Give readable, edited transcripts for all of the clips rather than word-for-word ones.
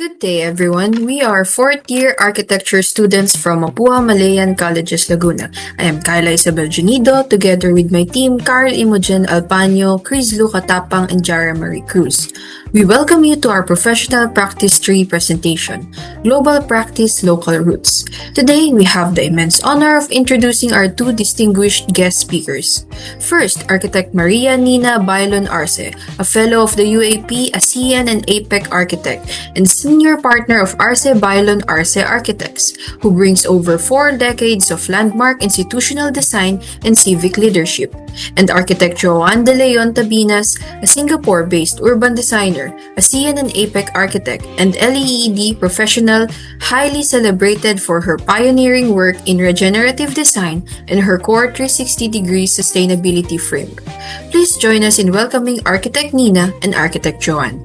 Good day, everyone. We are fourth-year architecture students from Mapua Malayan Colleges, Laguna. I am Kyla Isabel Junido, together with my team, Carl Imogen Alpaño, Chris Luca Tapang, and Jara Marie Cruz. We welcome you to our professional practice tree presentation, Global Practice Local Roots. Today, we have the immense honor of introducing our two distinguished guest speakers. First, Architect Maria Nina Bailon Arce, a fellow of the UAP, ASEAN and APEC architect, and senior partner of Arce Bailon Arce Architects, who brings over 4 decades of landmark institutional design and civic leadership. And Architect Joan De Leon Tabinas, a Singapore-based urban designer, ASEAN and APEC architect, and LEED professional, highly celebrated for her pioneering work in regenerative design and her core 360-degree sustainability framework. Please join us in welcoming Architect Nina and Architect Joan.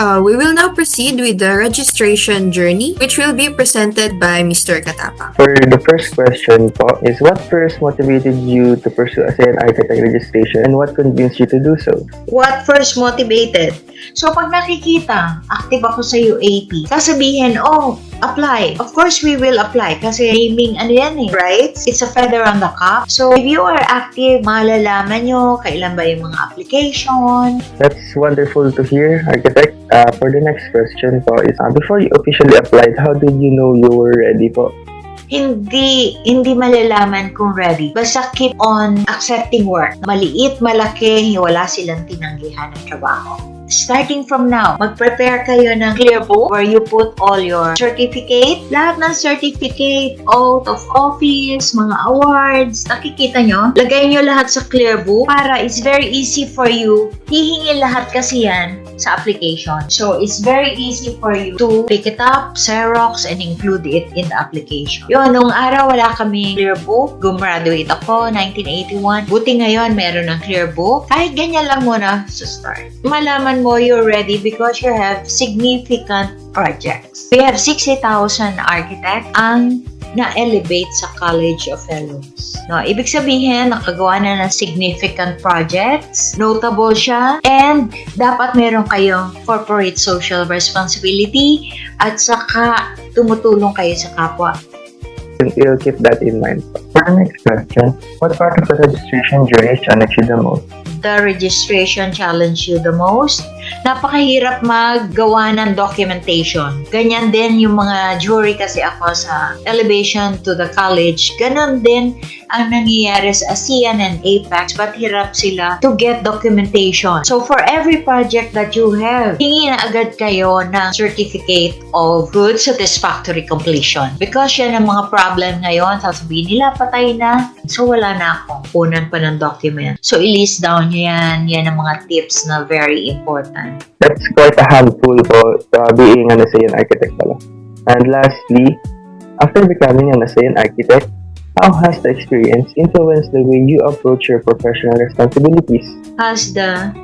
We will now proceed with the registration journey, which will be presented by Mr. Katapang. For the first question po is, what first motivated you to pursue ASEAN Architect registration and what convinced you to do so? What first motivated? So, pag nakikita, active ako sa UAP, sasabihin, oh, apply. Of course, we will apply kasi naming ano yan eh, right? It's a feather on the cap. So, if you are active, malalaman nyo kailan ba yung mga application. That's wonderful to hear, Architect. For the next question po is, before you officially applied, how did you know you were ready po? Hindi malalaman kung ready. Basta keep on accepting work. Maliit, malaki, wala silang tinanggihan ng trabaho. Starting from now, mag-prepare kayo ng clear book where you put all your certificate. Lahat ng certificate, oath of office, mga awards, nakikita nyo. Lagay nyo lahat sa clear book para it's very easy for you. Hihingin lahat kasi yan sa application. So, it's very easy for you to pick it up, Xerox, and include it in the application. Yun, nung araw wala kami clear book. Gumraduate ako, 1981. Buti ngayon, meron ng clear book. Kahit ganyan lang muna sa start. Malaman mo you're ready because you have significant projects. We have 60,000 architects ang na-elevate sa College of Fellows. No, ibig sabihin, nakagawa na ng significant projects, notable siya, and dapat meron kayong corporate social responsibility at saka tumutulong kayo sa kapwa. You'll keep that in mind. For the next question, what part of the registration journey challenged you the most? The registration challenge you the most? Napakahirap maggawa ng documentation. Ganyan din yung mga jury kasi ako sa elevation to the college. Ganon din ang nangyayari sa ASEAN and APEC, but hirap sila to get documentation. So for every project that you have, hingi na agad kayo ng certificate of good satisfactory completion. Because yan ang mga problem ngayon, sasabihin nila patay na, so wala na akong kunan pa ng document. So i-list down nyo yan ang mga tips na very important. That's quite a handful for being an ASEAN architect pala. And lastly, after becoming an ASEAN architect, how has the experience influenced the way you approach your professional responsibilities?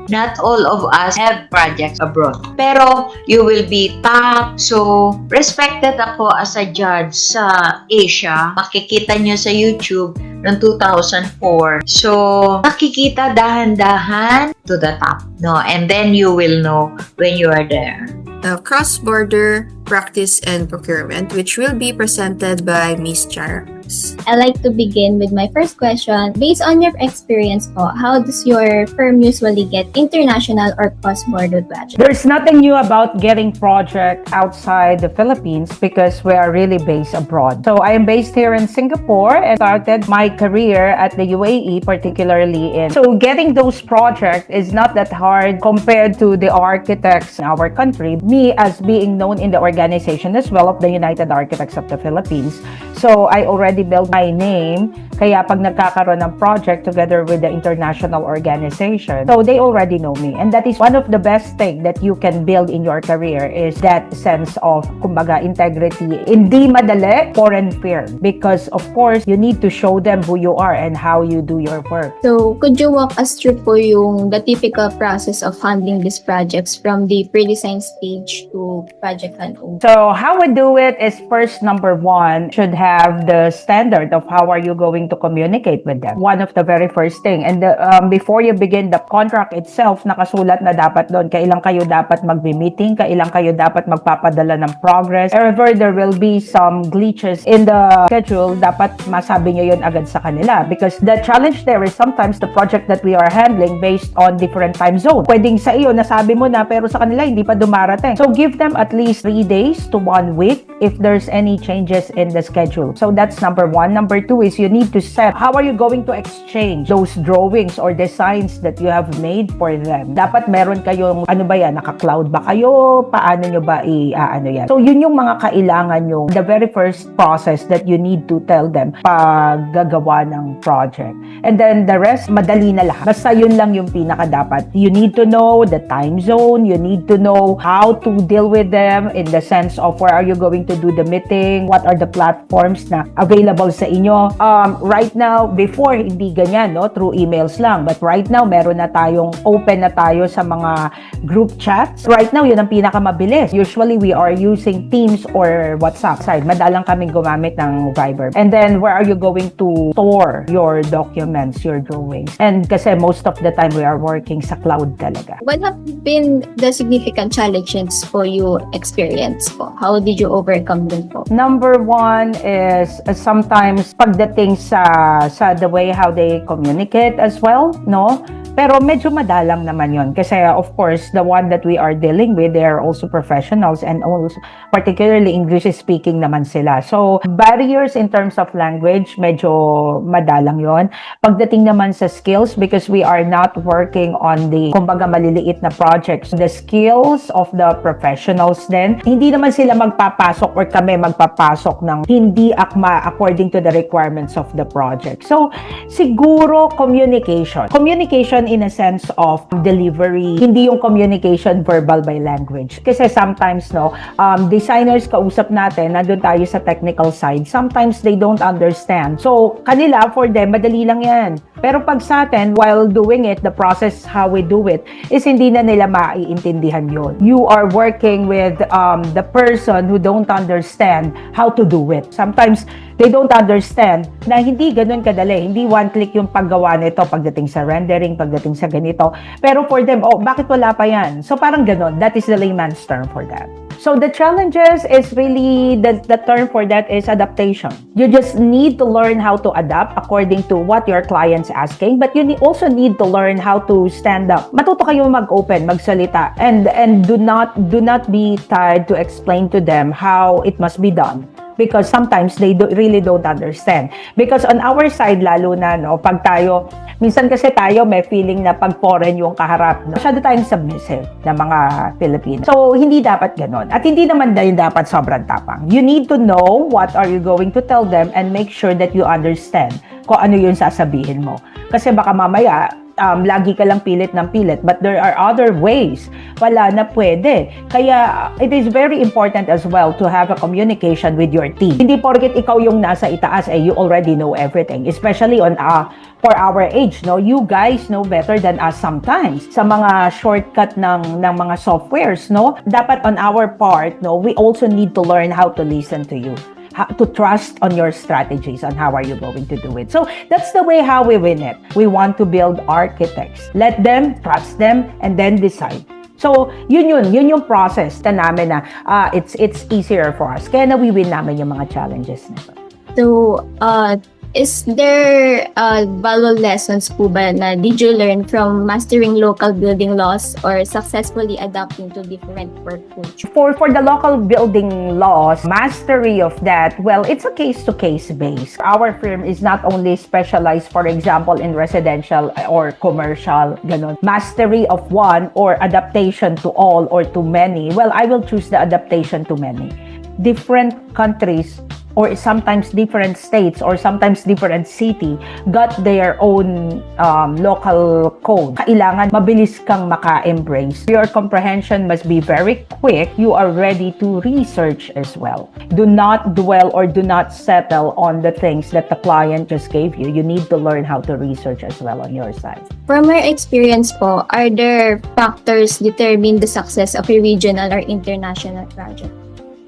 Not all of us have projects abroad. Pero you will be top. So, respected ako as a judge sa Asia. Makikita nyo sa YouTube noong 2004. So, makikita dahan-dahan to the top. No? And then you will know when you are there. Cross-border practice and procurement, which will be presented by Ms. Jara. I'd like to begin with my first question. Based on your experience po, how does your firm usually get international or cross-border projects? There's nothing new about getting projects outside the Philippines because we are really based abroad. So I am based here in Singapore and started my career at the UAE, particularly in. So getting those projects is not that hard compared to the architects in our country. Me as being known in the organization as well of the United Architects of the Philippines. So I already already built my name. Kaya pag nagkakaroon ng project together with the international organization, so they already know me. And that is one of the best thing that you can build in your career is that sense of, kumbaga, integrity. Hindi madali, foreign firm. Because, of course, you need to show them who you are and how you do your work. So, could you walk us through po yung the typical process of handling these projects from the pre-design stage to project handover? So how we do it is first, number one, should have the standard of how are you going to communicate with them. One of the very first thing. And before you begin the contract itself, nakasulat na dapat doon, kailan kayo dapat mag-meeting, kailan kayo dapat magpapadala ng progress. However, there will be some glitches in the schedule, dapat masabi nyo yun agad sa kanila. Because the challenge there is sometimes the project that we are handling based on different time zone. Pwedeng sa iyo, nasabi mo na, pero sa kanila hindi pa dumarating. So give them at least 3 days to 1 week if there's any changes in the schedule. So that's number one. Number two is you need to set how are you going to exchange those drawings or designs that you have made for them. Dapat meron kayong, ano ba yan, naka-cloud ba kayo? Paano nyo ba ano yan? So yun yung mga kailangan yung the very first process that you need to tell them pag gagawa ng project. And then the rest, madali na lahat. Basta yun lang yung pinaka-dapat. You need to know the time zone. You need to know how to deal with them in the sense of where are you going to do the meeting, what are the platforms na available sa inyo. Right now, before, hindi ganyan, no? Through emails lang. But right now, meron na tayong open na tayo sa mga group chats. Right now, yun ang pinakamabilis. Usually, we are using Teams or WhatsApp. Madalang kaming gumamit ng Viber. And then, where are you going to store your documents, your drawings? And kasi most of the time, we are working sa cloud talaga. What have been the significant challenges for you experience po? How did you overcome them po? Number one is sometimes pagdating sa the way how they communicate as well, no? Pero medyo madalang naman yon kasi of course the one that we are dealing with, they are also professionals and also particularly English speaking naman sila. So barriers in terms of language, medyo madalang yon. Pagdating naman sa skills, because we are not working on the kumbaga maliliit na projects, the skills of the professionals din, hindi naman sila magpapasok or kami magpapasok ng hindi akma according to the requirements of the project. So siguro communication in a sense of delivery, hindi yung communication verbal by language. Kasi sometimes, no, designers kausap natin, nandun tayo sa technical side, sometimes they don't understand. So, kanila, for them, madali lang yan. Pero pag sa atin, while doing it, the process, how we do it, is hindi na nila maiintindihan yun. You are working with the person who don't understand how to do it. Sometimes, they don't understand na hindi ganun kadali. Hindi one click yung paggawa nito pagdating sa rendering, pagdating sa ganito. Pero for them, oh, bakit wala pa yan? So parang ganun. That is the layman's term for that. So the challenges is really, the term for that is adaptation. You just need to learn how to adapt according to what your client's asking, but you also need to learn how to stand up. Matuto kayo mag-open, magsalita, and do not be tired to explain to them how it must be done. Because sometimes they really don't understand. Because on our side, lalo na, no, pag tayo, minsan kasi tayo may feeling na pag foreign yung kaharap, no, masyado tayong submissive na mga Filipino. So, hindi dapat ganon. At hindi naman din dapat sobrang tapang. You need to know what are you going to tell them and make sure that you understand kung ano yung sasabihin mo. Kasi baka mamaya, lagi ka lang pilit ng pilit, but there are other ways. Wala na pwede. Kaya, it is very important as well to have a communication with your team. Hindi porket ikaw yung nasa itaas, you already know everything. Especially on for our age, no? You guys know better than us sometimes. Sa mga shortcut ng mga softwares, no? Dapat on our part, no, we also need to learn how to listen to you. To trust on your strategies on how are you going to do it. So that's the way how we win it. We want to build architects. Let them, trust them, and then decide. So yun yung process na namin na it's easier for us. Kaya nawi-win namin yung mga challenges nito. So, is there valuable lessons po ba na did you learn from mastering local building laws or successfully adapting to different work culture? For the local building laws, mastery of that, well, it's a case-to-case base. Our firm is not only specialized, for example, in residential or commercial, ganon. Mastery of one or adaptation to all or to many. Well, I will choose the adaptation to many. Different countries or sometimes different states or sometimes different city got their own local code. Kailangan mabilis kang maka-embrace. Your comprehension must be very quick. You are ready to research as well. Do not dwell or do not settle on the things that the client just gave you. You need to learn how to research as well on your side. From your experience po, are there factors determine the success of a regional or international project?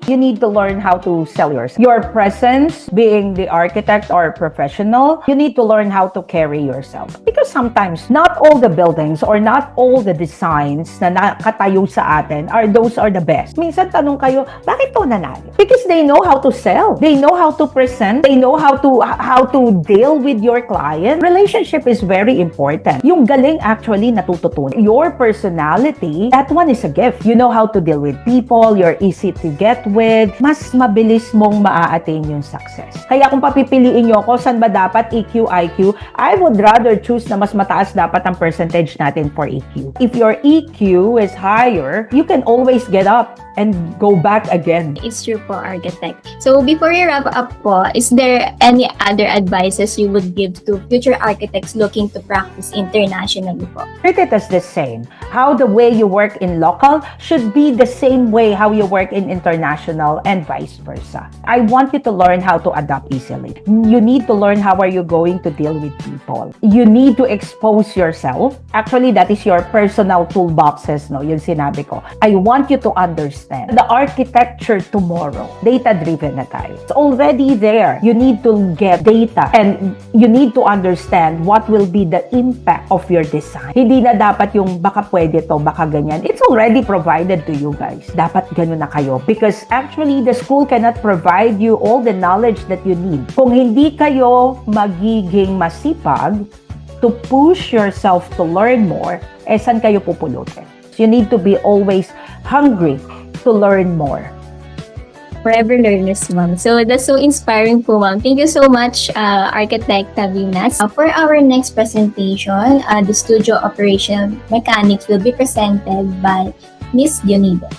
You need to learn how to sell yourself. Your presence, being the architect or professional, you need to learn how to carry yourself. Because sometimes, not all the buildings or not all the designs na nakatayo sa atin are the best. Minsan tanong kayo, bakit to nanalo? Because they know how to sell. They know how to present. They know how to deal with your client. Relationship is very important. Yung galing actually natututunan. Your personality, that one is a gift. You know how to deal with people. You're easy to get with. Mas mabilis mong maa-attain yung success. Kaya kung papipiliin nyo ako, saan ba dapat EQ, IQ? I would rather choose na mas mataas dapat ang percentage natin for EQ. If your EQ is higher, you can always get up and go back again. It's true po, architect. So before you wrap up po, is there any other advices you would give to future architects looking to practice internationally po? Treat it as the same. How the way you work in local should be the same way how you work in international and vice versa. I want you to learn how to adapt easily. You need to learn how are you going to deal with people. You need to expose yourself. Actually, that is your personal toolboxes, no? Yung sinabi ko. I want you to understand the architecture tomorrow. Data-driven na tayo. It's already there. You need to get data and you need to understand what will be the impact of your design. Hindi na dapat yung baka pwede to, baka ganyan. It's already provided to you guys. Dapat ganun na kayo because actually, the school cannot provide you all the knowledge that you need. Kung hindi kayo magiging masipag to push yourself to learn more, saan kayo pupulutin? You need to be always hungry to learn more. Forever learners, ma'am. So that's so inspiring po, ma'am. Thank you so much, Architect Tavinas. For our next presentation, the studio operation mechanics will be presented by Miss Dionido.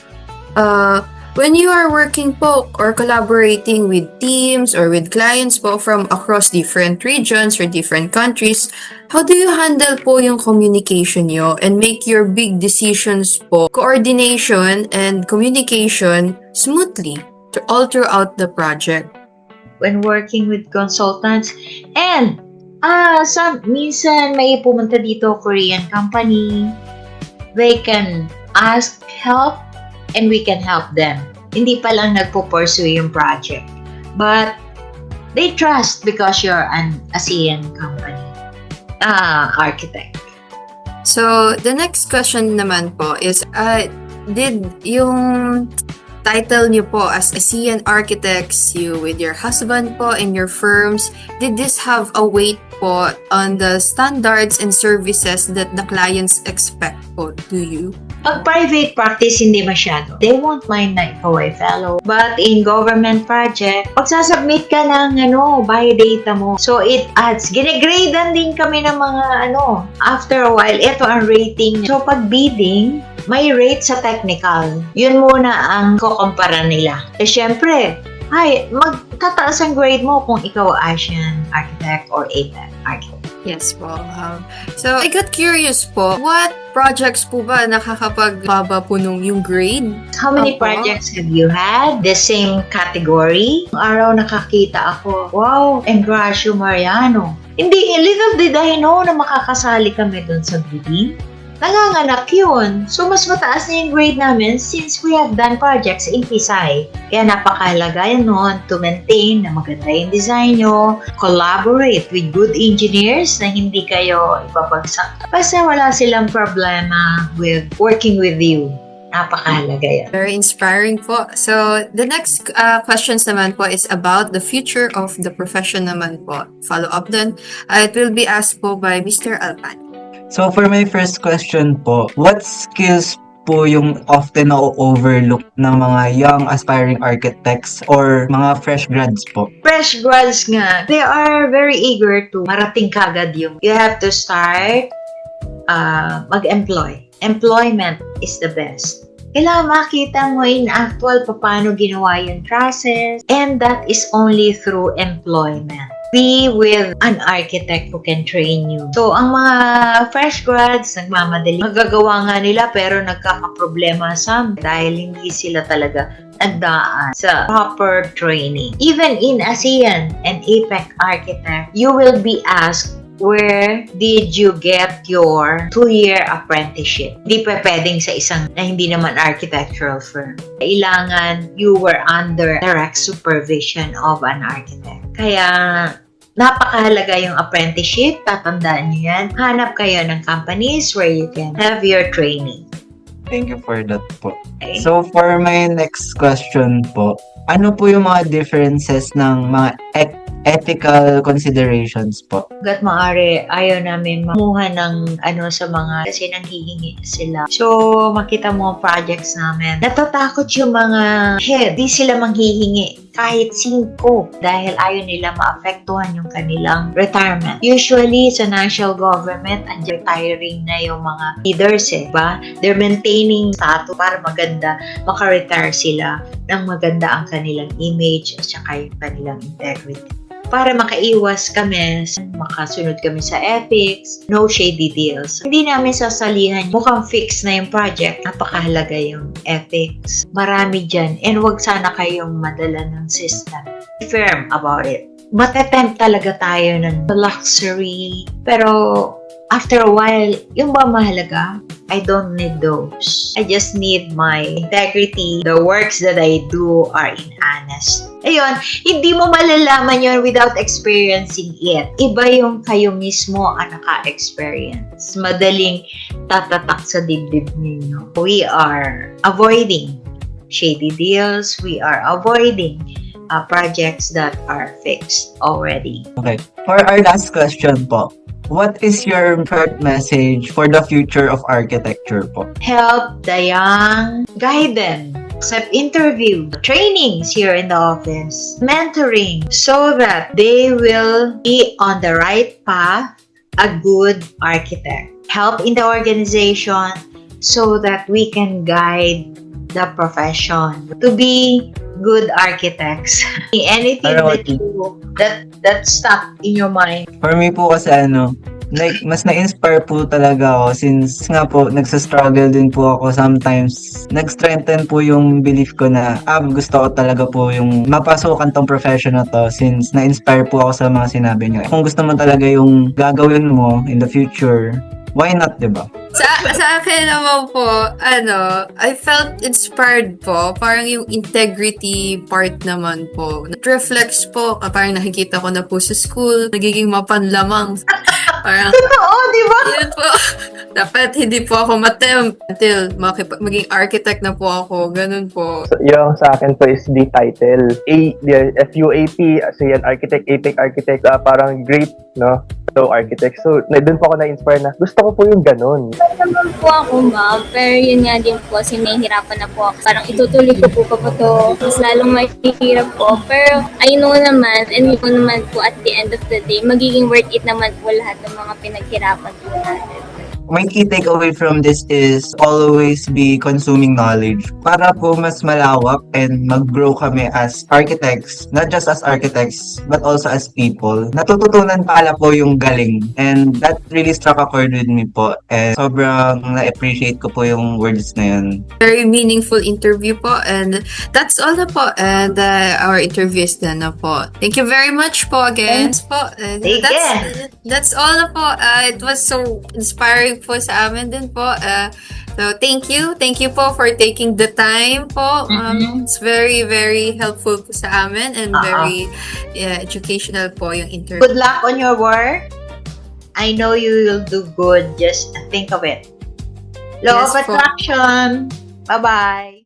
When you are working po or collaborating with teams or with clients po from across different regions or different countries, how do you handle po yung communication nyo and make your big decisions po, coordination and communication smoothly all throughout the project? When working with consultants and minsan may pumunta dito Korean company, they can ask help and we can help them. Hindi pa lang nagpo-pursue yung project. But they trust because you're an ASEAN company, architect. So, the next question naman po is, did yung title niyo po as ASEAN Architects, you with your husband po and your firms, did this have a weight po on the standards and services that the clients expect po to you? Pag private practice, hindi masyado. They won't mind na ikaw ay fellow. But in government project, pag sasubmit ka ng biodata mo, so it adds. Ginegradean din kami ng mga after a while, ito ang rating. So pag bidding, may rate sa technical. Yun muna ang kukumpara nila. Syempre, magtataas ang grade mo kung ikaw Asian architect or APAC architect. Yes po. So, I got curious po, what projects po ba nakakapagbaba po nung yung grade? How many Opo. projects have you had? The same category? Araw nakakita ako, wow, Engracio Mariano. Hindi, little did I know na makakasali kami dun sa bidding. Nanganganak yun. So, mas mataas na yung grade namin since we have done projects in Pisay. Kaya napakahalaga yan noon to maintain na maganda yung design nyo, collaborate with good engineers na hindi kayo ipapagsak. Basta wala silang problema with working with you. Napakahalaga yan. Very inspiring po. So, the next questions naman po is about the future of the profession naman po. Follow up then. It will be asked po by Mr. Alpan. So for my first question po, what skills po yung often na-overlook ng mga young aspiring architects or mga fresh grads po? Fresh grads nga, they are very eager to marating kagad yung you have to start mag-employ. Employment is the best. Kailangan makita mo in actual paano ginawa yung process, and that is only through employment. Be with an architect who can train you. So, ang mga fresh grads, nagmamadali. Magagawa nga nila pero nagkakaproblema dahil hindi sila talaga nagdaan sa proper training. Even in ASEAN and APEC architect, you will be asked, where did you get your 2-year apprenticeship? Hindi pa pwedeng sa isang na hindi naman architectural firm. Kailangan you were under direct supervision of an architect. Kaya napakahalaga yung apprenticeship. Tatandaan nyo yan. Hanap kayo ng companies where you can have your training. Thank you for that po. Okay? So, for my next question po, ano po yung mga differences ng mga ethical considerations po? Hanggat maaari, ayaw namin mamuha ng sa mga kasi nanghihingi sila. So, makita mo ang projects namin. Natatakot yung mga head. Di sila manghihingi kahit 5 dahil ayaw nila maapektuhan yung kanilang retirement. Usually, sa national government, retiring na yung mga leaders ba? They're maintaining status para maganda, maka-retire sila ng maganda ang kanilang image at saka yung kanilang integrity. Para makaiwas kami, makasunod kami sa ethics, no shady deals. Hindi namin sasalihan, mukhang fix na yung project. Napakahalaga yung ethics. Marami dyan. And wag sana kayong madala ng system. Be firm about it. Matetempt talaga tayo ng luxury. Pero after a while, yung ba mahalaga? I don't need those. I just need my integrity. The works that I do are in honest. Ayun, hindi mo malalaman yun without experiencing it. Iba yung kayo mismo ang naka-experience. Madaling tatatak sa dibdib ninyo. We are avoiding shady deals. We are avoiding projects that are fixed already. Okay. For our last question po, what is your short message for the future of architecture po? Help the young, guide them. Accept interview, trainings here in the office, mentoring, so that they will be on the right path, a good architect. Help in the organization so that we can guide the profession to be good architects. Anything that stuck in your mind. For me po kasi like, mas na-inspire po talaga ako since nga po, nagsa-struggle din po ako sometimes. Nag-strengthen po yung belief ko na, gusto ko talaga po yung mapasukan tong profession na to since na-inspire po ako sa mga sinabi niyo. Kung gusto mo talaga yung gagawin mo in the future, why not, diba? Sa akin naman po, I felt inspired po. Parang yung integrity part naman po. Reflex po, parang nakikita ko na po sa school, nagiging mapanlamang. Parang, Oo, di ba? yun po. Dapat hindi po ako matempt until maging architect na po ako. Ganun po. So, yung sa akin po is the title. The FUAP, ASEAN Architect, APEC Architect, parang great, no? So, architect. So, doon po ako na-inspire na gusto ko po yung ganun. Naman po ako, ma'am. Pero yun nga din po, kasi nahihirapan na po ako. Parang itutuloy ko po pa to. Mas lalong mahihirap po. Pero I know naman, and we know naman po at the end of the day, magiging worth it naman po lahat ng mga pinaghirapan po natin. My key takeaway from this is always be consuming knowledge para po mas malawak and mag-grow kami as architects, not just as architects, but also as people. Natututunan pala po yung galing, and that really struck a chord with me po, and sobrang na-appreciate ko po yung words na yun. Very meaningful interview po, and that's all na po, and our interview is done na po. Thank you very much po again po. And that's all na po. It was so inspiring po sa amin din po. So thank you po for taking the time po. It's very, very helpful po sa amin and very educational po yung interview. Good luck on your work. I know you will do good. Just think of it. Law Yes of po. attraction. Bye-bye.